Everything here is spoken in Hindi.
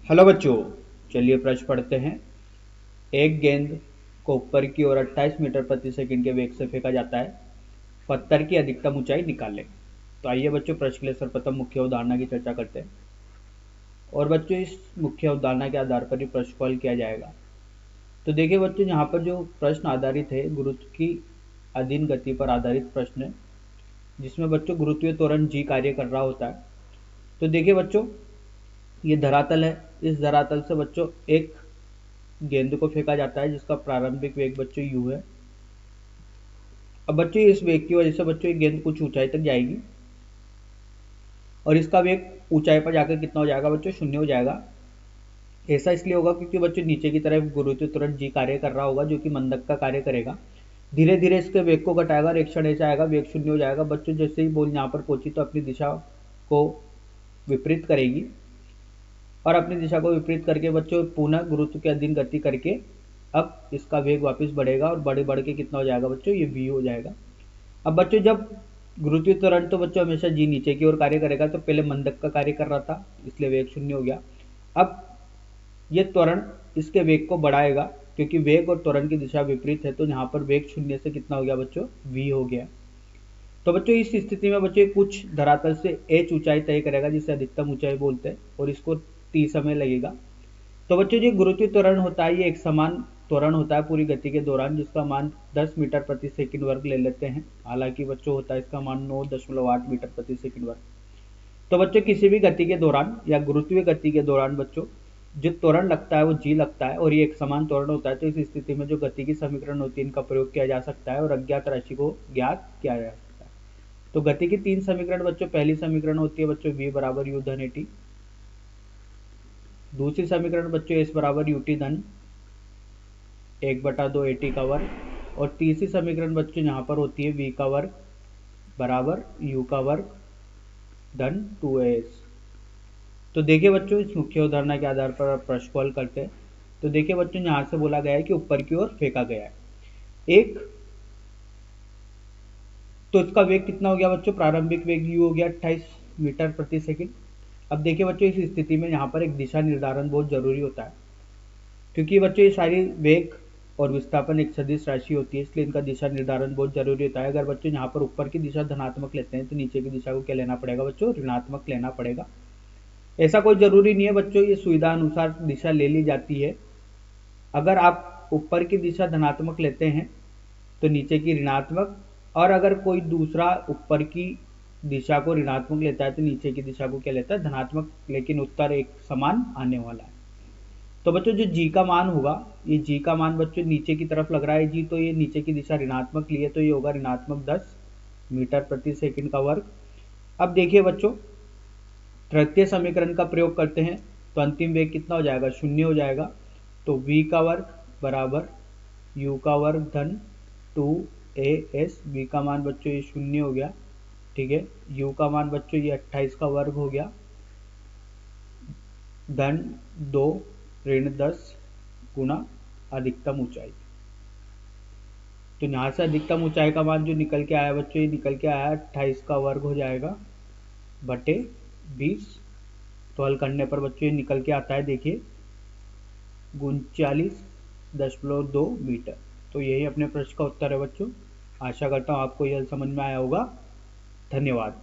हेलो बच्चों, चलिए प्रश्न पढ़ते हैं। एक गेंद को ऊपर की ओर 28 मीटर प्रति सेकंड के वेग से फेंका जाता है। पत्थर की अधिकतम ऊंचाई निकालें। तो आइए बच्चों, प्रश्न के लिए सर्वप्रथम मुख्य अवधारणा की चर्चा करते हैं और बच्चों इस मुख्य अवधारणा के आधार पर ही प्रश्न को हल किया जाएगा। तो देखिए बच्चों, यहाँ पर जो प्रश्न आधारित है गुरुत्व की अधीन गति पर आधारित प्रश्न है, जिसमें बच्चों गुरुत्वीय त्वरण जी कार्य कर रहा होता है। तो देखिए बच्चों, ये धरातल है। इस धरातल से बच्चों एक गेंद को फेंका जाता है जिसका प्रारंभिक वेग बच्चों u है। अब बच्चों इस वेग की वजह से बच्चों एक गेंद कुछ ऊंचाई तक जाएगी और इसका वेग ऊंचाई पर जाकर कितना हो जाएगा बच्चों? 0 हो जाएगा। ऐसा इसलिए होगा क्योंकि बच्चों नीचे की तरफ गुरुत्वीय त्वरण जी कार्य कर रहा होगा, जो कि मंदक का कार्य करेगा। धीरे धीरे इसके वेग को घटाएगा और एक क्षण ऐसा आएगा वेग 0 हो जाएगा। बच्चों जैसे ही बॉल यहाँ पर पहुंची तो अपनी दिशा को विपरीत करेगी और अपनी दिशा को विपरीत करके बच्चों पुनः गुरुत्व के अधीन गति करके अब इसका वेग वापस बढ़ेगा और बढ़ के कितना हो जाएगा बच्चों? ये v हो जाएगा। अब बच्चों जब गुरुत्वीय त्वरण तो बच्चों हमेशा जी नीचे की ओर कार्य करेगा, तो पहले मंदक का कार्य कर रहा था इसलिए वेग 0 हो गया। अब ये त्वरण इसके वेग को बढ़ाएगा क्योंकि वेग और त्वरण की दिशा विपरीत है, तो यहाँ पर वेग 0 से कितना हो गया बच्चों? v हो गया। तो बच्चों इस स्थिति में बच्चों कुछ धरातल से h ऊंचाई तय करेगा, जिसे अधिकतम ऊंचाई बोलते हैं, और इसको t समय लगेगा। तो बच्चों जो गुरुत्वीय त्वरण होता है, ये एक समान त्वरण होता है पूरी गति के दौरान, जिसका मान 10 मीटर प्रति सेकंड वर्ग ले लेते हैं। हालांकि बच्चों होता है इसका मान 9.8 मीटर प्रति सेकंड वर्ग। तो बच्चों किसी भी गति के दौरान या गुरुत्वीय गति के दौरान बच्चों जो त्वरण लगता है वो जी लगता है और ये एक समान त्वरण होता है। तो इस स्थिति में जो गति की समीकरण होती है इनका प्रयोग किया जा सकता है और अज्ञात राशि को ज्ञात किया जा सकता है। तो गति की 3 समीकरण बच्चों, पहली समीकरण होती है बच्चों v बराबर u धन at। दूसरी समीकरण बच्चों s बराबर ut धन 1/2 at का वर्ग। और तीसरी समीकरण बच्चों यहाँ पर होती है v का वर्ग बराबर u का वर्ग धन 2as। तो देखिए बच्चों, इस मुख्य उदाहरण के आधार पर आप प्रश्न को हल करते हैं। तो देखिए बच्चों, यहाँ से बोला गया है कि ऊपर की ओर फेंका गया है एक, तो इसका वेग कितना हो गया बच्चों? प्रारंभिक वेग u हो गया 28 मीटर प्रति सेकंड। अब देखिए बच्चों, इस स्थिति में यहाँ पर एक दिशा निर्धारण बहुत जरूरी होता है, क्योंकि बच्चों ये सारी वेग और विस्थापन एक सदिश राशि होती है, इसलिए इनका दिशा निर्धारण बहुत जरूरी होता है। अगर बच्चों यहाँ पर ऊपर की दिशा धनात्मक लेते हैं तो नीचे की दिशा को क्या लेना पड़ेगा बच्चों? ऋणात्मक लेना पड़ेगा। ऐसा कोई जरूरी नहीं है बच्चों, ये सुविधा अनुसार दिशा ले ली जाती है। अगर आप ऊपर की दिशा धनात्मक लेते हैं तो नीचे की ऋणात्मक, और अगर कोई दूसरा ऊपर की दिशा को ऋणात्मक लेता है तो नीचे की दिशा को क्या लेता है? धनात्मक, लेकिन उत्तर एक समान आने वाला है। तो बच्चों जो g का मान होगा, ये g का मान बच्चों नीचे की तरफ लग रहा है g, तो ये नीचे की दिशा ऋणात्मक लिए, तो ये होगा ऋणात्मक 10 मीटर प्रति सेकंड का वर्ग। अब देखिए बच्चों, तृतीय समीकरण का प्रयोग करते हैं तो अंतिम वेग कितना हो जाएगा? 0 हो जाएगा। तो v का वर्ग बराबर u का वर्ग धन 2as। v का मान बच्चों ये 0 हो गया, ठीक है। u का मान बच्चों ये 28 का वर्ग हो गया धन 2 ऋण 10 गुना अधिकतम ऊंचाई। तो यहाँ से अधिकतम ऊंचाई का मान जो निकल के आया बच्चों, ये निकल के आया 28 का वर्ग हो जाएगा बटे 20। तो हल करने पर बच्चों ये निकल के आता है, देखिए 39.2 मीटर। तो यही अपने प्रश्न का उत्तर है बच्चों। आशा करता हूँ आपको यह समझ में आया होगा। धन्यवाद।